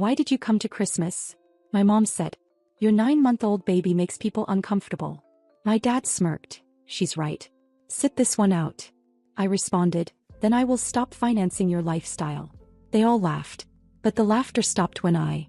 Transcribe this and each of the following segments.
"Why did you come to Christmas?" My mom said. "Your 9-month-old baby makes people uncomfortable." My dad smirked. "She's right. Sit this one out." I responded, "Then I will stop financing your lifestyle." They all laughed. But the laughter stopped when I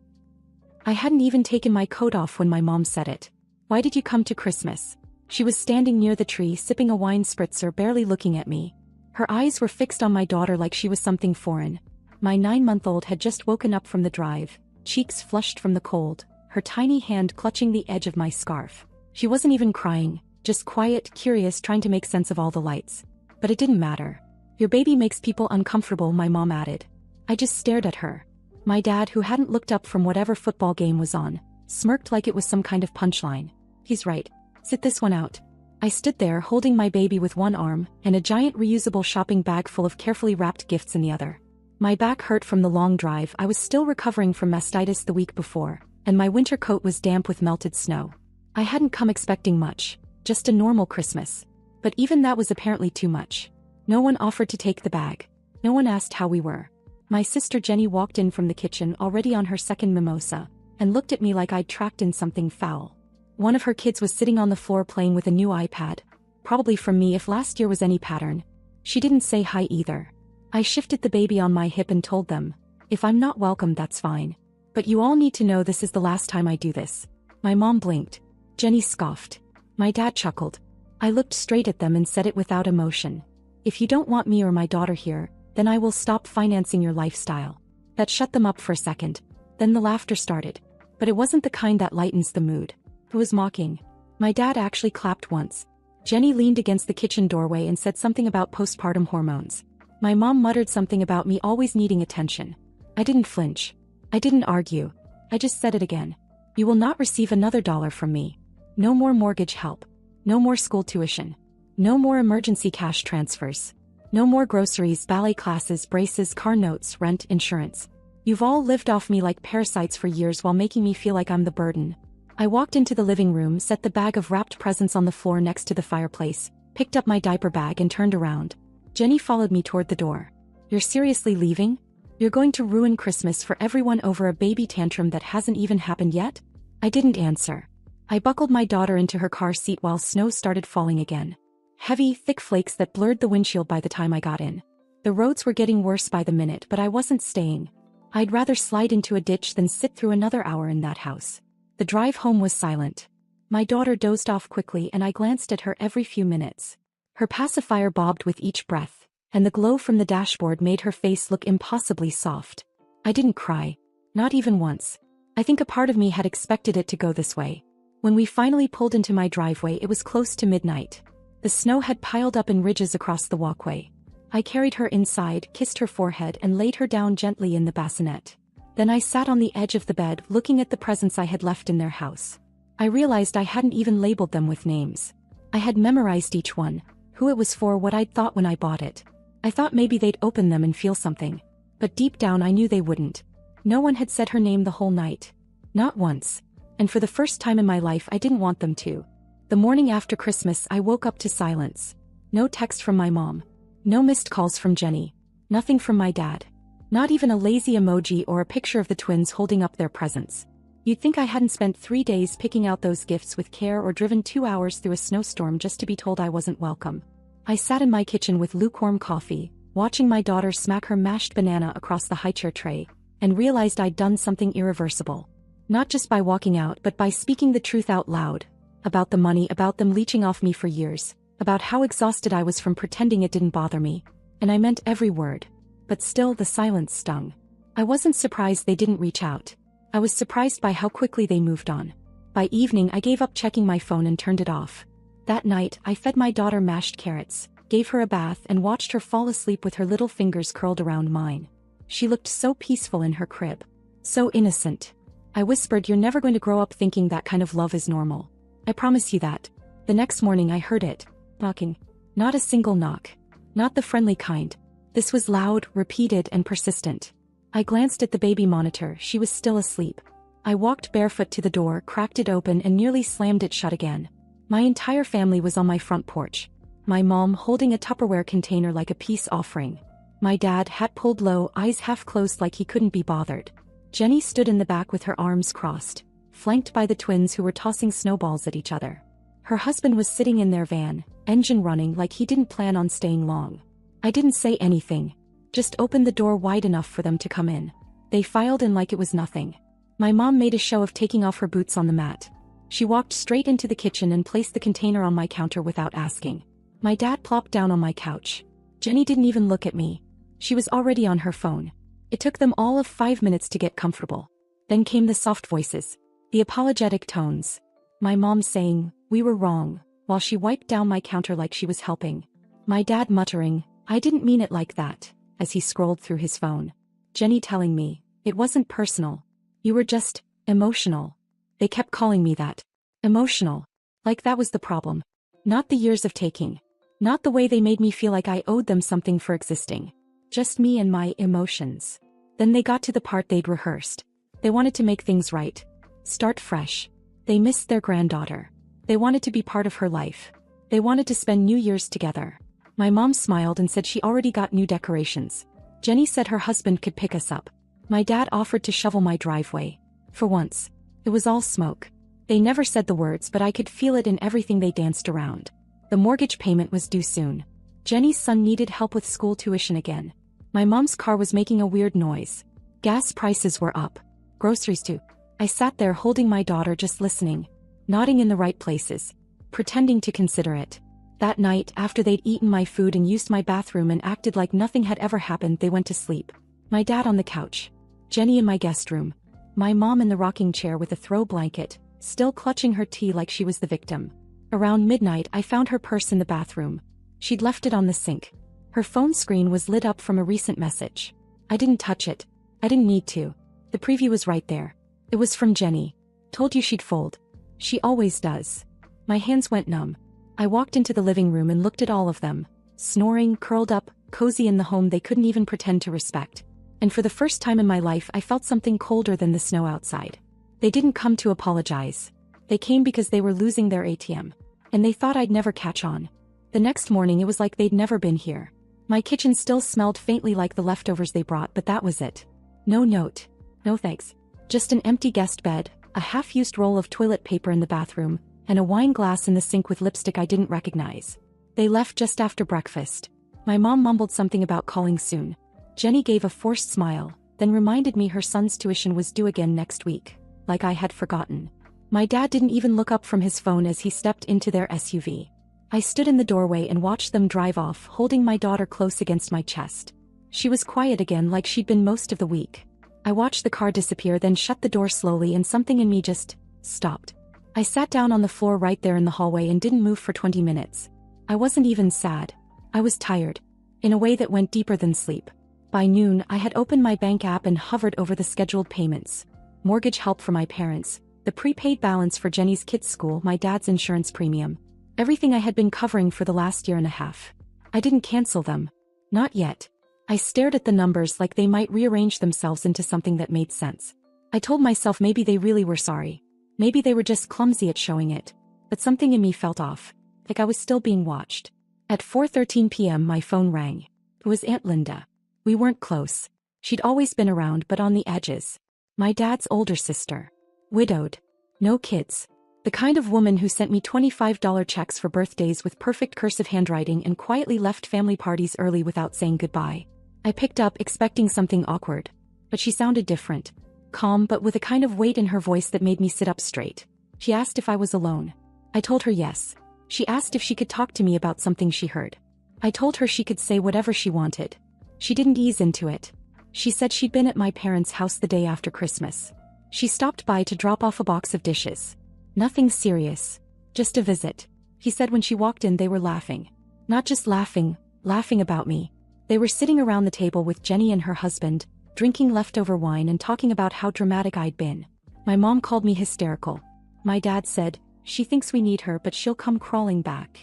hadn't even taken my coat off when my mom said it. "Why did you come to Christmas?" She was standing near the tree sipping a wine spritzer, barely looking at me. Her eyes were fixed on my daughter like she was something foreign. My 9-month-old had just woken up from the drive, cheeks flushed from the cold, her tiny hand clutching the edge of my scarf. She wasn't even crying, just quiet, curious, trying to make sense of all the lights. But it didn't matter. "Your baby makes people uncomfortable," my mom added. I just stared at her. My dad, who hadn't looked up from whatever football game was on, smirked like it was some kind of punchline. "He's right. Sit this one out." I stood there holding my baby with one arm and a giant reusable shopping bag full of carefully wrapped gifts in the other. My back hurt from the long drive. I was still recovering from mastitis the week before, and my winter coat was damp with melted snow. I hadn't come expecting much, just a normal Christmas. But even that was apparently too much. No one offered to take the bag. No one asked how we were. My sister Jenny walked in from the kitchen already on her second mimosa, and looked at me like I'd tracked in something foul. One of her kids was sitting on the floor playing with a new iPad, probably from me if last year was any pattern. She didn't say hi either. I shifted the baby on my hip and told them, "If I'm not welcome, that's fine. But you all need to know this is the last time I do this." My mom blinked. Jenny scoffed. My dad chuckled. I looked straight at them and said it without emotion. "If you don't want me or my daughter here, then I will stop financing your lifestyle." That shut them up for a second. Then the laughter started. But it wasn't the kind that lightens the mood. It was mocking. My dad actually clapped once. Jenny leaned against the kitchen doorway and said something about postpartum hormones. My mom muttered something about me always needing attention. I didn't flinch. I didn't argue. I just said it again. "You will not receive another dollar from me. No more mortgage help. No more school tuition. No more emergency cash transfers. No more groceries, ballet classes, braces, car notes, rent, insurance. You've all lived off me like parasites for years while making me feel like I'm the burden." I walked into the living room, set the bag of wrapped presents on the floor next to the fireplace, picked up my diaper bag and turned around. Jenny followed me toward the door. "You're seriously leaving? You're going to ruin Christmas for everyone over a baby tantrum that hasn't even happened yet?" I didn't answer. I buckled my daughter into her car seat while snow started falling again. Heavy, thick flakes that blurred the windshield by the time I got in. The roads were getting worse by the minute, but I wasn't staying. I'd rather slide into a ditch than sit through another hour in that house. The drive home was silent. My daughter dozed off quickly and I glanced at her every few minutes. Her pacifier bobbed with each breath, and the glow from the dashboard made her face look impossibly soft. I didn't cry. Not even once. I think a part of me had expected it to go this way. When we finally pulled into my driveway, it was close to midnight. The snow had piled up in ridges across the walkway. I carried her inside, kissed her forehead and laid her down gently in the bassinet. Then I sat on the edge of the bed looking at the presents I had left in their house. I realized I hadn't even labeled them with names. I had memorized each one, who it was for, what I'd thought when I bought it. I thought maybe they'd open them and feel something. But deep down I knew they wouldn't. No one had said her name the whole night. Not once. And for the first time in my life I didn't want them to. The morning after Christmas I woke up to silence. No text from my mom. No missed calls from Jenny. Nothing from my dad. Not even a lazy emoji or a picture of the twins holding up their presents. You'd think I hadn't spent 3 days picking out those gifts with care or driven 2 hours through a snowstorm just to be told I wasn't welcome. I sat in my kitchen with lukewarm coffee, watching my daughter smack her mashed banana across the high chair tray, and realized I'd done something irreversible. Not just by walking out, but by speaking the truth out loud. About the money, about them leeching off me for years, about how exhausted I was from pretending it didn't bother me. And I meant every word. But still the silence stung. I wasn't surprised they didn't reach out. I was surprised by how quickly they moved on. By evening I gave up checking my phone and turned it off. That night I fed my daughter mashed carrots, gave her a bath and watched her fall asleep with her little fingers curled around mine. She looked so peaceful in her crib. So innocent. I whispered, "You're never going to grow up thinking that kind of love is normal. I promise you that." The next morning I heard it. Knocking. Not a single knock. Not the friendly kind. This was loud, repeated, and persistent. I glanced at the baby monitor. She was still asleep. I walked barefoot to the door, cracked it open and nearly slammed it shut again. My entire family was on my front porch. My mom holding a Tupperware container like a peace offering. My dad, hat pulled low, eyes half closed like he couldn't be bothered. Jenny stood in the back with her arms crossed, flanked by the twins who were tossing snowballs at each other. Her husband was sitting in their van, engine running like he didn't plan on staying long. I didn't say anything, just opened the door wide enough for them to come in. They filed in like it was nothing. My mom made a show of taking off her boots on the mat. She walked straight into the kitchen and placed the container on my counter without asking. My dad plopped down on my couch. Jenny didn't even look at me. She was already on her phone. It took them all of 5 minutes to get comfortable. Then came the soft voices, the apologetic tones. My mom saying, "We were wrong," while she wiped down my counter like she was helping. My dad muttering, "I didn't mean it like that," as he scrolled through his phone. Jenny telling me, "It wasn't personal. You were just emotional." They kept calling me that. Emotional. Like that was the problem. Not the years of taking. Not the way they made me feel like I owed them something for existing. Just me and my emotions. Then they got to the part they'd rehearsed. They wanted to make things right. Start fresh. They missed their granddaughter. They wanted to be part of her life. They wanted to spend New Year's together. My mom smiled and said she already got new decorations. Jenny said her husband could pick us up. My dad offered to shovel my driveway. For once. It was all smoke. They never said the words, but I could feel it in everything they danced around. The mortgage payment was due soon. Jenny's son needed help with school tuition again. My mom's car was making a weird noise. Gas prices were up. Groceries too. I sat there holding my daughter, just listening, nodding in the right places, pretending to consider it. That night, after they'd eaten my food and used my bathroom and acted like nothing had ever happened, they went to sleep. My dad on the couch. Jenny in my guest room. My mom in the rocking chair with a throw blanket, still clutching her tea like she was the victim. Around midnight, I found her purse in the bathroom. She'd left it on the sink. Her phone screen was lit up from a recent message. I didn't touch it. I didn't need to. The preview was right there. It was from Jenny. "Told you she'd fold. She always does." My hands went numb. I walked into the living room and looked at all of them, snoring, curled up, cozy in the home they couldn't even pretend to respect. And for the first time in my life, I felt something colder than the snow outside. They didn't come to apologize. They came because they were losing their ATM. And they thought I'd never catch on. The next morning, it was like they'd never been here. My kitchen still smelled faintly like the leftovers they brought, but that was it. No note. No thanks. Just an empty guest bed, a half-used roll of toilet paper in the bathroom, and a wine glass in the sink with lipstick I didn't recognize. They left just after breakfast. My mom mumbled something about calling soon. Jenny gave a forced smile, then reminded me her son's tuition was due again next week, like I had forgotten. My dad didn't even look up from his phone as he stepped into their SUV. I stood in the doorway and watched them drive off, holding my daughter close against my chest. She was quiet again, like she'd been most of the week. I watched the car disappear, then shut the door slowly, and something in me just stopped. I sat down on the floor right there in the hallway and didn't move for 20 minutes. I wasn't even sad. I was tired. In a way that went deeper than sleep. By noon, I had opened my bank app and hovered over the scheduled payments. Mortgage help for my parents, the prepaid balance for Jenny's kids' school, my dad's insurance premium. Everything I had been covering for the last year and a half. I didn't cancel them. Not yet. I stared at the numbers like they might rearrange themselves into something that made sense. I told myself maybe they really were sorry. Maybe they were just clumsy at showing it. But something in me felt off. Like I was still being watched. At 4:13 p.m. my phone rang. It was Aunt Linda. We weren't close. She'd always been around, but on the edges. My dad's older sister. Widowed. No kids. The kind of woman who sent me $25 checks for birthdays with perfect cursive handwriting and quietly left family parties early without saying goodbye. I picked up, expecting something awkward. But she sounded different. Calm, but with a kind of weight in her voice that made me sit up straight. She asked if I was alone. I told her yes. She asked if she could talk to me about something she heard. I told her she could say whatever she wanted. She didn't ease into it. She said she'd been at my parents' house the day after Christmas. She stopped by to drop off a box of dishes. Nothing serious. Just a visit. He said when she walked in they were laughing. Not just laughing about me. They were sitting around the table with Jenny and her husband, drinking leftover wine and talking about how dramatic I'd been. My mom called me hysterical. My dad said, "She thinks we need her, but she'll come crawling back."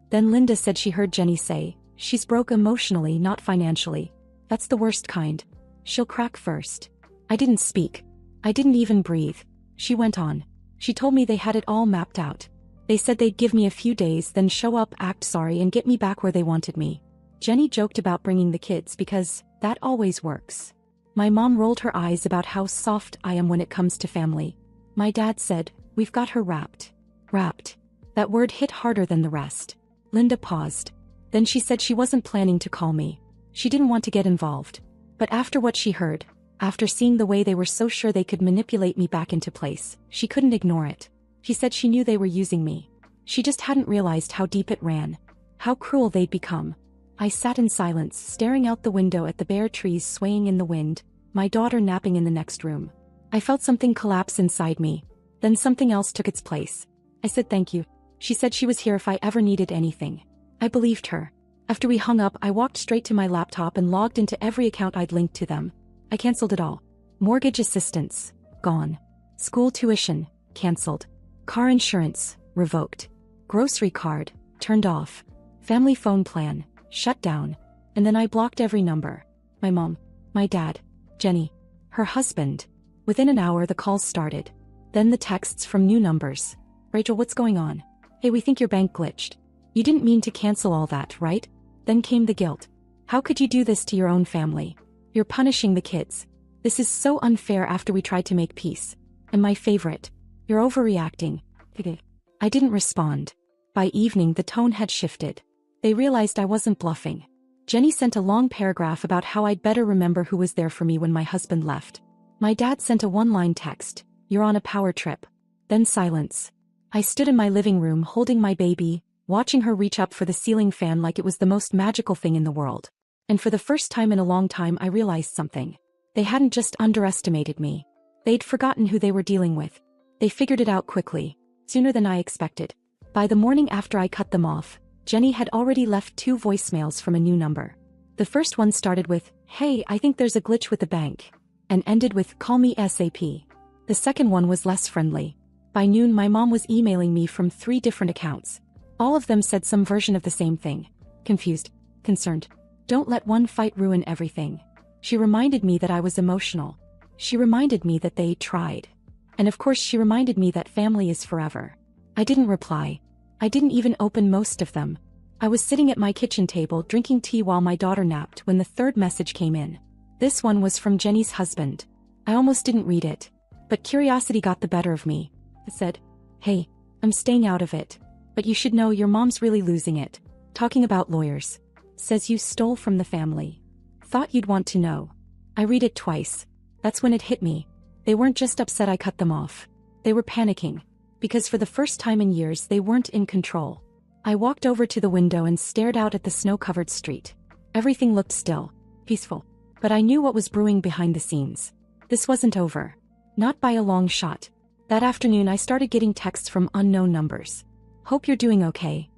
Then Linda said she heard Jenny say, "She's broke emotionally, not financially. That's the worst kind. She'll crack first." I didn't speak. I didn't even breathe. She went on. She told me they had it all mapped out. They said they'd give me a few days, then show up, act sorry, and get me back where they wanted me. Jenny joked about bringing the kids because that always works. My mom rolled her eyes about how soft I am when it comes to family. My dad said, "We've got her wrapped." Wrapped. That word hit harder than the rest. Linda paused. Then she said she wasn't planning to call me. She didn't want to get involved. But after what she heard, after seeing the way they were so sure they could manipulate me back into place, she couldn't ignore it. She said she knew they were using me. She just hadn't realized how deep it ran. How cruel they'd become. I sat in silence, staring out the window at the bare trees swaying in the wind, my daughter napping in the next room. I felt something collapse inside me. Then something else took its place. I said thank you. She said she was here if I ever needed anything. I believed her. After we hung up, I walked straight to my laptop and logged into every account I'd linked to them. I canceled it all. Mortgage assistance, gone. School tuition, canceled. Car insurance, revoked. Grocery card, turned off. Family phone plan, shut down. And then I blocked every number. My mom, my dad, Jenny, her husband. Within an hour the calls started. Then the texts from new numbers. "Rachel, what's going on? Hey, we think your bank glitched. You didn't mean to cancel all that, right?" Then came the guilt. "How could you do this to your own family? You're punishing the kids. This is so unfair after we tried to make peace." And my favorite, "You're overreacting." I didn't respond. By evening the tone had shifted. They realized I wasn't bluffing. Jenny sent a long paragraph about how I'd better remember who was there for me when my husband left. My dad sent a one-line text, "You're on a power trip." Then silence. I stood in my living room holding my baby, watching her reach up for the ceiling fan like it was the most magical thing in the world. And for the first time in a long time I realized something. They hadn't just underestimated me. They'd forgotten who they were dealing with. They figured it out quickly, sooner than I expected. By the morning after I cut them off, Jenny had already left 2 voicemails from a new number. The first one started with, "Hey, I think there's a glitch with the bank," and ended with, "Call me ASAP." The second one was less friendly. By noon my mom was emailing me from 3 different accounts. All of them said some version of the same thing. Confused. Concerned. Don't let one fight ruin everything. She reminded me that I was emotional. She reminded me that they tried. And of course she reminded me that family is forever. I didn't reply. I didn't even open most of them. I was sitting at my kitchen table drinking tea while my daughter napped when the third message came in. This one was from Jenny's husband. I almost didn't read it. But curiosity got the better of me. It said, "Hey, I'm staying out of it. But you should know your mom's really losing it. Talking about lawyers. Says you stole from the family. Thought you'd want to know." I read it twice. That's when it hit me. They weren't just upset I cut them off. They were panicking. Because for the first time in years they weren't in control. I walked over to the window and stared out at the snow-covered street. Everything looked still, peaceful. But I knew what was brewing behind the scenes. This wasn't over. Not by a long shot. That afternoon I started getting texts from unknown numbers. "Hope you're doing okay.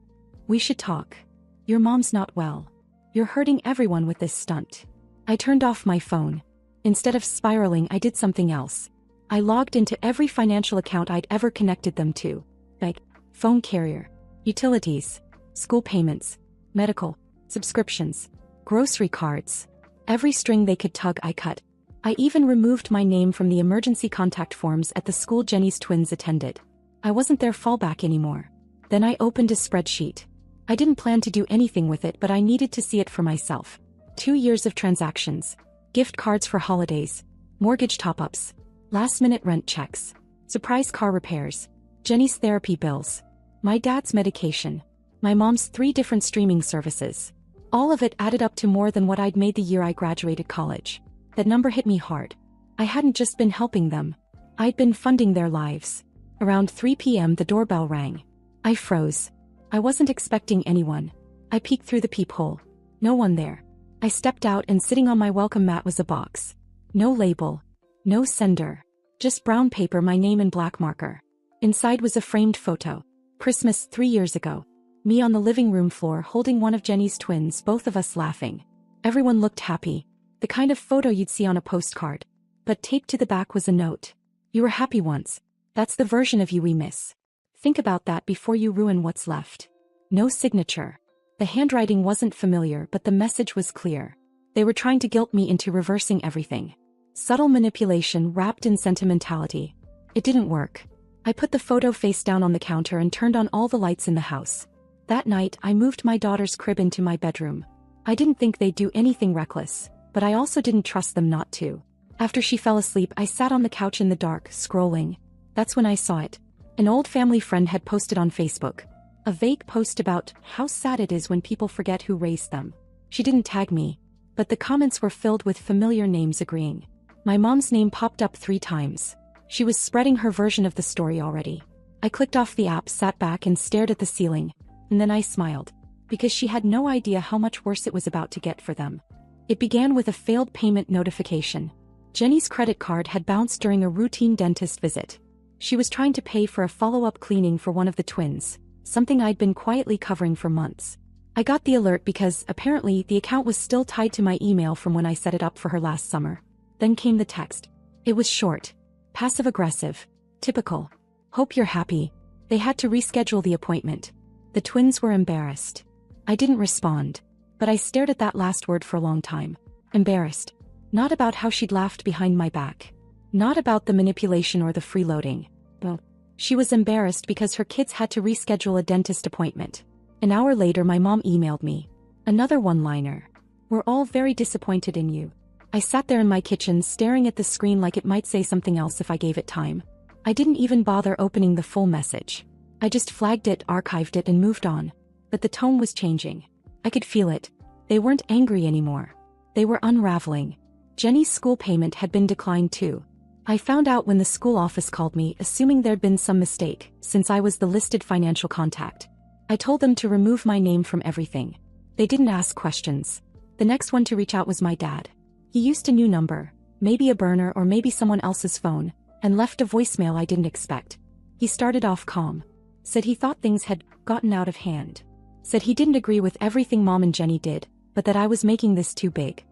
We should talk. Your mom's not well. You're hurting everyone with this stunt." I turned off my phone. Instead of spiraling, I did something else. I logged into every financial account I'd ever connected them to. Like, phone carrier, utilities, school payments, medical, subscriptions, grocery cards. Every string they could tug I cut. I even removed my name from the emergency contact forms at the school Jenny's twins attended. I wasn't their fallback anymore. Then I opened a spreadsheet. I didn't plan to do anything with it, but I needed to see it for myself. 2 years of transactions. Gift cards for holidays. Mortgage top-ups. Last-minute rent checks. Surprise car repairs. Jenny's therapy bills. My dad's medication. My mom's 3 different streaming services. All of it added up to more than what I'd made the year I graduated college. That number hit me hard. I hadn't just been helping them. I'd been funding their lives. Around 3 p.m. the doorbell rang. I froze. I wasn't expecting anyone. I peeked through the peephole. No one there. I stepped out and sitting on my welcome mat was a box. No label. No sender. Just brown paper, my name in black marker. Inside was a framed photo. Christmas 3 years ago. Me on the living room floor holding one of Jenny's twins, both of us laughing. Everyone looked happy. The kind of photo you'd see on a postcard. But taped to the back was a note. "You were happy once. That's the version of you we miss. Think about that before you ruin what's left." No signature. The handwriting wasn't familiar, but the message was clear. They were trying to guilt me into reversing everything. Subtle manipulation wrapped in sentimentality. It didn't work. I put the photo face down on the counter and turned on all the lights in the house. That night, I moved my daughter's crib into my bedroom. I didn't think they'd do anything reckless. but I also didn't trust them not to. After she fell asleep, I sat on the couch in the dark, scrolling. That's when I saw it. An old family friend had posted on Facebook. A vague post about how sad it is when people forget who raised them. She didn't tag me, but the comments were filled with familiar names agreeing. My mom's name popped up 3 times. She was spreading her version of the story already. I clicked off the app, sat back and stared at the ceiling, and then I smiled, because she had no idea how much worse it was about to get for them. It began with a failed payment notification. Jenny's credit card had bounced during a routine dentist visit. She was trying to pay for a follow-up cleaning for one of the twins, something I'd been quietly covering for months. I got the alert because, apparently, the account was still tied to my email from when I set it up for her last summer. Then came the text. It was short, passive-aggressive, typical. Hope you're happy. They had to reschedule the appointment. The twins were embarrassed. I didn't respond, but I stared at that last word for a long time. Embarrassed. Not about how she'd laughed behind my back. Not about the manipulation or the freeloading. Well, she was embarrassed because her kids had to reschedule a dentist appointment. An hour later, my mom emailed me. Another one-liner. We're all very disappointed in you. I sat there in my kitchen staring at the screen like it might say something else if I gave it time. I didn't even bother opening the full message. I just flagged it, archived it, and moved on. But the tone was changing. I could feel it. They weren't angry anymore. They were unraveling. Jenny's school payment had been declined too. I found out when the school office called me, assuming there'd been some mistake, since I was the listed financial contact. I told them to remove my name from everything. They didn't ask questions. The next one to reach out was my dad. He used a new number, maybe a burner or maybe someone else's phone, and left a voicemail I didn't expect. He started off calm. Said he thought things had gotten out of hand. Said he didn't agree with everything Mom and Jenny did, but that I was making this too big.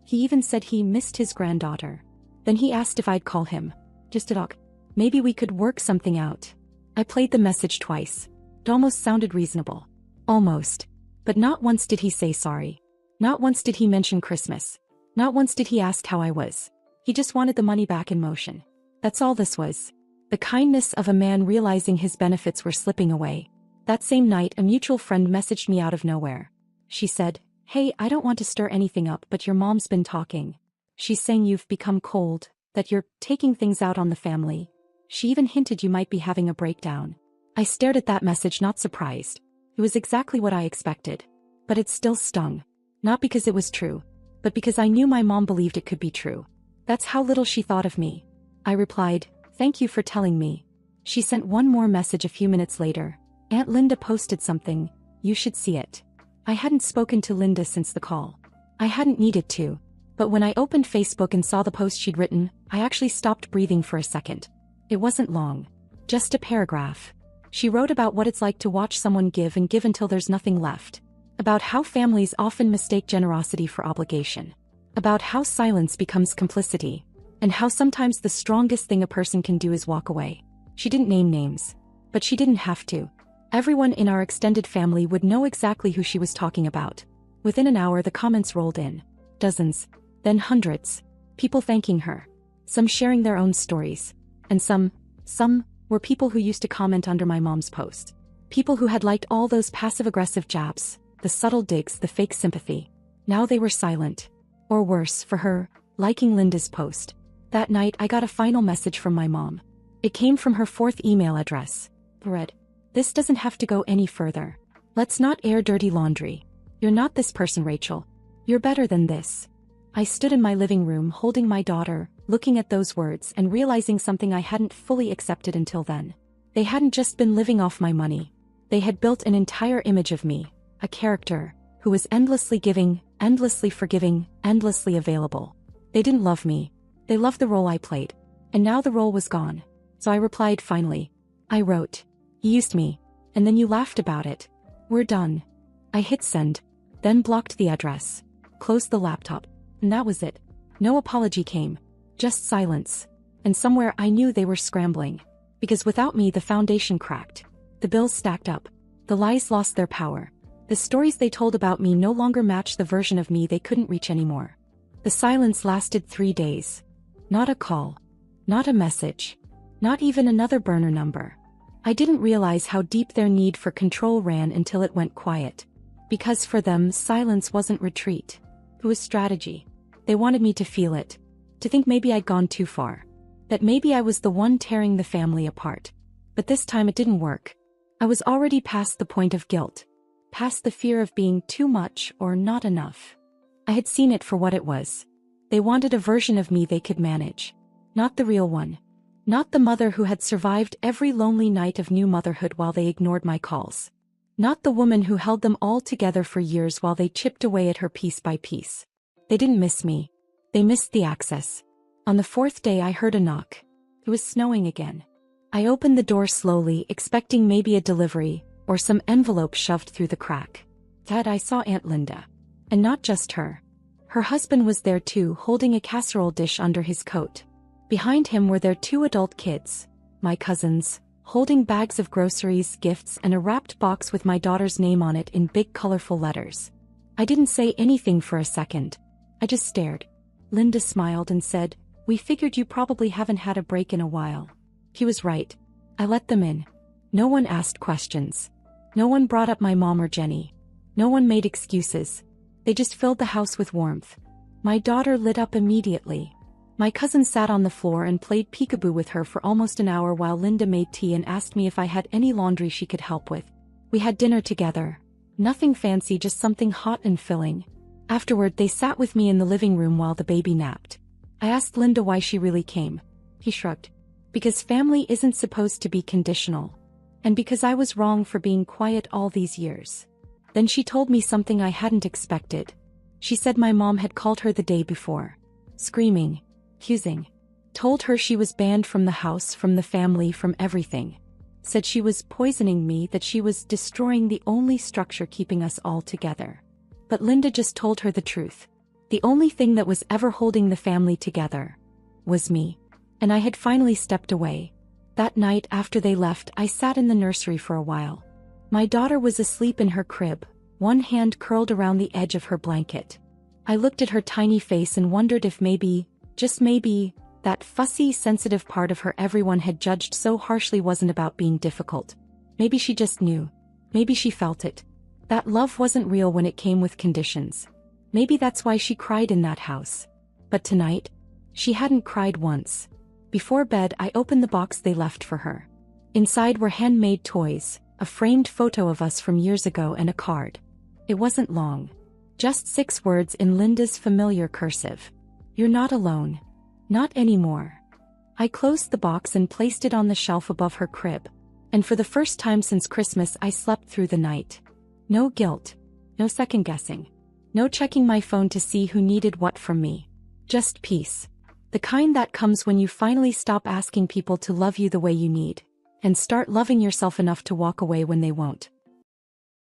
He even said he missed his granddaughter. Then he asked if I'd call him. Just to talk. Maybe we could work something out. I played the message twice. It almost sounded reasonable. Almost. But not once did he say sorry. Not once did he mention Christmas. Not once did he ask how I was. He just wanted the money back in motion. That's all this was. The kindness of a man realizing his benefits were slipping away. That same night, a mutual friend messaged me out of nowhere. She said, "Hey, I don't want to stir anything up, but your mom's been talking. She's saying you've become cold, that you're taking things out on the family. She even hinted you might be having a breakdown." I stared at that message, not surprised. It was exactly what I expected. But it still stung. Not because it was true, but because I knew my mom believed it could be true. That's how little she thought of me. I replied, "Thank you for telling me." She sent one more message a few minutes later. "Aunt Linda posted something. You should see it." I hadn't spoken to Linda since the call. I hadn't needed to. But when I opened Facebook and saw the post she'd written, I actually stopped breathing for a second. It wasn't long. Just a paragraph. She wrote about what it's like to watch someone give and give until there's nothing left. About how families often mistake generosity for obligation. About how silence becomes complicity. And how sometimes the strongest thing a person can do is walk away. She didn't name names. But she didn't have to. Everyone in our extended family would know exactly who she was talking about. Within an hour, the comments rolled in. Dozens. Then hundreds. People thanking her. Some sharing their own stories. And some were people who used to comment under my mom's post. People who had liked all those passive-aggressive jabs, the subtle digs, the fake sympathy. Now they were silent. Or worse, for her, liking Linda's post. That night, I got a final message from my mom. It came from her 4th email address. It read, "This doesn't have to go any further. Let's not air dirty laundry. You're not this person, Rachel. You're better than this." I stood in my living room holding my daughter, looking at those words and realizing something I hadn't fully accepted until then. They hadn't just been living off my money. They had built an entire image of me, a character, who was endlessly giving, endlessly forgiving, endlessly available. They didn't love me. They loved the role I played. And now the role was gone. So I replied finally. I wrote, "You used me. And then you laughed about it. We're done." I hit send, then blocked the address, closed the laptop. And that was it. No apology came. Just silence. And somewhere I knew they were scrambling. Because without me the foundation cracked. The bills stacked up. The lies lost their power. The stories they told about me no longer matched the version of me they couldn't reach anymore. The silence lasted 3 days. Not a call. Not a message. Not even another burner number. I didn't realize how deep their need for control ran until it went quiet. Because for them, silence wasn't retreat. It was strategy. They wanted me to feel it. To think maybe I'd gone too far. That maybe I was the one tearing the family apart. But this time it didn't work. I was already past the point of guilt. Past the fear of being too much or not enough. I had seen it for what it was. They wanted a version of me they could manage. Not the real one. Not the mother who had survived every lonely night of new motherhood while they ignored my calls. Not the woman who held them all together for years while they chipped away at her piece by piece. They didn't miss me. They missed the access. On the fourth day I heard a knock. It was snowing again. I opened the door slowly, expecting maybe a delivery, or some envelope shoved through the crack. Dad, I saw Aunt Linda. And not just her. Her husband was there too, holding a casserole dish under his coat. Behind him were their 2 adult kids, my cousins, holding bags of groceries, gifts, and a wrapped box with my daughter's name on it in big colorful letters. I didn't say anything for a second. I just stared. Linda smiled and said, "We figured you probably haven't had a break in a while." He was right. I let them in. No one asked questions. No one brought up my mom or Jenny. No one made excuses. They just filled the house with warmth. My daughter lit up immediately. My cousin sat on the floor and played peekaboo with her for almost an hour while Linda made tea and asked me if I had any laundry she could help with. We had dinner together. Nothing fancy, just something hot and filling. Afterward, they sat with me in the living room while the baby napped. I asked Linda why she really came. He shrugged. Because family isn't supposed to be conditional. And because I was wrong for being quiet all these years. Then she told me something I hadn't expected. She said my mom had called her the day before. Screaming. Accusing. Told her she was banned from the house, from the family, from everything. Said she was poisoning me, that she was destroying the only structure keeping us all together. But Linda just told her the truth. The only thing that was ever holding the family together was me. And I had finally stepped away. That night after they left, I sat in the nursery for a while. My daughter was asleep in her crib, one hand curled around the edge of her blanket. I looked at her tiny face and wondered if maybe, just maybe, that fussy, sensitive part of her everyone had judged so harshly wasn't about being difficult. Maybe she just knew. Maybe she felt it. That love wasn't real when it came with conditions. Maybe that's why she cried in that house. But tonight, she hadn't cried once. Before bed, I opened the box they left for her. Inside were handmade toys, a framed photo of us from years ago, and a card. It wasn't long. Just 6 words in Linda's familiar cursive. "You're not alone. Not anymore." I closed the box and placed it on the shelf above her crib. And for the first time since Christmas, I slept through the night. No guilt. No second guessing. No checking my phone to see who needed what from me. Just peace. The kind that comes when you finally stop asking people to love you the way you need, and start loving yourself enough to walk away when they won't.